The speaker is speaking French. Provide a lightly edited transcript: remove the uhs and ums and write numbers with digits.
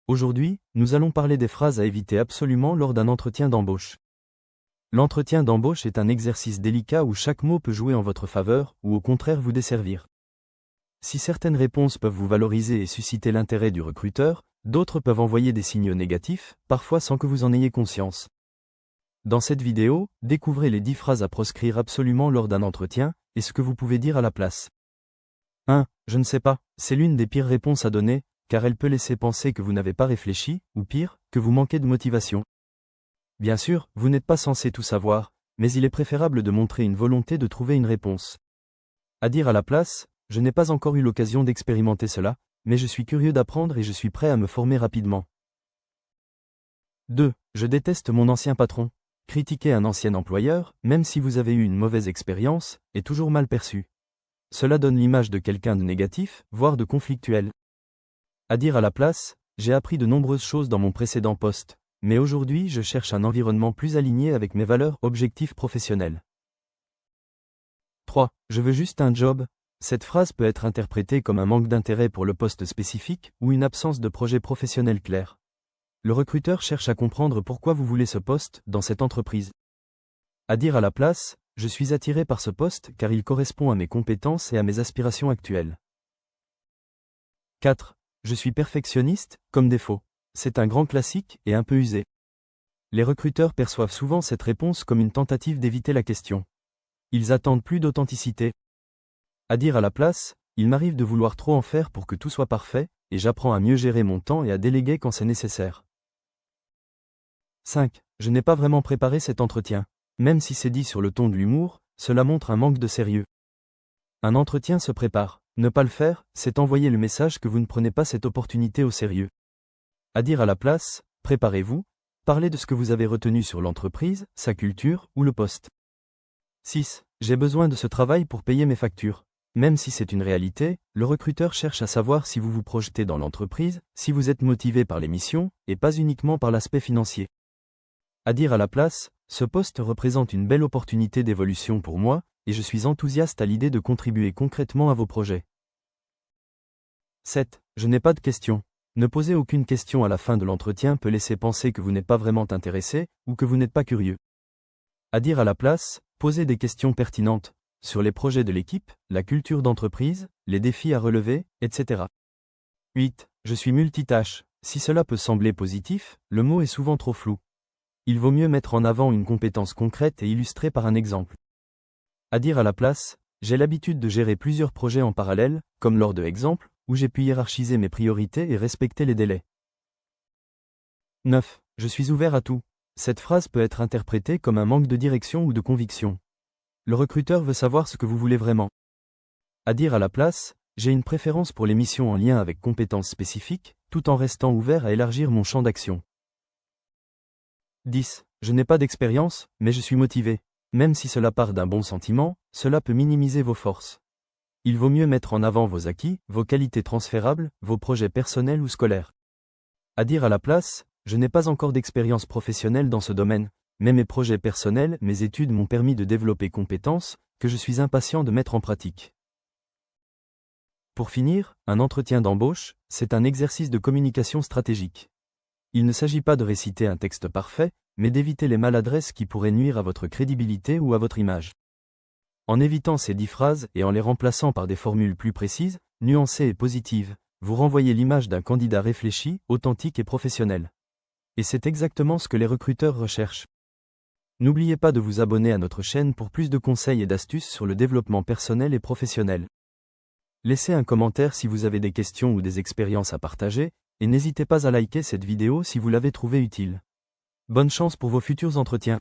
Aujourd'hui, nous allons parler des phrases à éviter absolument lors d'un entretien d'embauche. L'entretien d'embauche est un exercice délicat où chaque mot peut jouer en votre faveur ou au contraire vous desservir. Si certaines réponses peuvent vous valoriser et susciter l'intérêt du recruteur, d'autres peuvent envoyer des signaux négatifs, parfois sans que vous en ayez conscience. Dans cette vidéo, découvrez les 10 phrases à proscrire absolument lors d'un entretien, et ce que vous pouvez dire à la place. 1. Je ne sais pas, c'est l'une des pires réponses à donner, car elle peut laisser penser que vous n'avez pas réfléchi, ou pire, que vous manquez de motivation. Bien sûr, vous n'êtes pas censé tout savoir, mais il est préférable de montrer une volonté de trouver une réponse. À dire à la place, je n'ai pas encore eu l'occasion d'expérimenter cela, mais je suis curieux d'apprendre et je suis prêt à me former rapidement. 2. Je déteste mon ancien patron. Critiquer un ancien employeur, même si vous avez eu une mauvaise expérience, est toujours mal perçu. Cela donne l'image de quelqu'un de négatif, voire de conflictuel. À dire à la place, j'ai appris de nombreuses choses dans mon précédent poste, mais aujourd'hui je cherche un environnement plus aligné avec mes valeurs, objectifs professionnels. 3. Je veux juste un job. Cette phrase peut être interprétée comme un manque d'intérêt pour le poste spécifique ou une absence de projet professionnel clair. Le recruteur cherche à comprendre pourquoi vous voulez ce poste dans cette entreprise. À dire à la place, je suis attiré par ce poste car il correspond à mes compétences et à mes aspirations actuelles. 4. Je suis perfectionniste, comme défaut. C'est un grand classique et un peu usé. Les recruteurs perçoivent souvent cette réponse comme une tentative d'éviter la question. Ils attendent plus d'authenticité. À dire à la place, il m'arrive de vouloir trop en faire pour que tout soit parfait, et j'apprends à mieux gérer mon temps et à déléguer quand c'est nécessaire. 5. Je n'ai pas vraiment préparé cet entretien. Même si c'est dit sur le ton de l'humour, cela montre un manque de sérieux. Un entretien se prépare. Ne pas le faire, c'est envoyer le message que vous ne prenez pas cette opportunité au sérieux. À dire à la place, préparez-vous, parlez de ce que vous avez retenu sur l'entreprise, sa culture ou le poste. 6. J'ai besoin de ce travail pour payer mes factures. Même si c'est une réalité, le recruteur cherche à savoir si vous vous projetez dans l'entreprise, si vous êtes motivé par les missions, et pas uniquement par l'aspect financier. À dire à la place, ce poste représente une belle opportunité d'évolution pour moi, et je suis enthousiaste à l'idée de contribuer concrètement à vos projets. 7. Je n'ai pas de questions. Ne poser aucune question à la fin de l'entretien peut laisser penser que vous n'êtes pas vraiment intéressé, ou que vous n'êtes pas curieux. À dire à la place, posez des questions pertinentes, sur les projets de l'équipe, la culture d'entreprise, les défis à relever, etc. 8. Je suis multitâche. Si cela peut sembler positif, le mot est souvent trop flou. Il vaut mieux mettre en avant une compétence concrète et illustrée par un exemple. À dire à la place, j'ai l'habitude de gérer plusieurs projets en parallèle, comme lors de exemples, où j'ai pu hiérarchiser mes priorités et respecter les délais. 9. Je suis ouvert à tout. Cette phrase peut être interprétée comme un manque de direction ou de conviction. Le recruteur veut savoir ce que vous voulez vraiment. À dire à la place, j'ai une préférence pour les missions en lien avec compétences spécifiques, tout en restant ouvert à élargir mon champ d'action. 10. Je n'ai pas d'expérience, mais je suis motivé. Même si cela part d'un bon sentiment, cela peut minimiser vos forces. Il vaut mieux mettre en avant vos acquis, vos qualités transférables, vos projets personnels ou scolaires. À dire à la place, je n'ai pas encore d'expérience professionnelle dans ce domaine, mais mes projets personnels, mes études m'ont permis de développer compétences, que je suis impatient de mettre en pratique. Pour finir, un entretien d'embauche, c'est un exercice de communication stratégique. Il ne s'agit pas de réciter un texte parfait, mais d'éviter les maladresses qui pourraient nuire à votre crédibilité ou à votre image. En évitant ces 10 phrases et en les remplaçant par des formules plus précises, nuancées et positives, vous renvoyez l'image d'un candidat réfléchi, authentique et professionnel. Et c'est exactement ce que les recruteurs recherchent. N'oubliez pas de vous abonner à notre chaîne pour plus de conseils et d'astuces sur le développement personnel et professionnel. Laissez un commentaire si vous avez des questions ou des expériences à partager, et n'hésitez pas à liker cette vidéo si vous l'avez trouvée utile. Bonne chance pour vos futurs entretiens.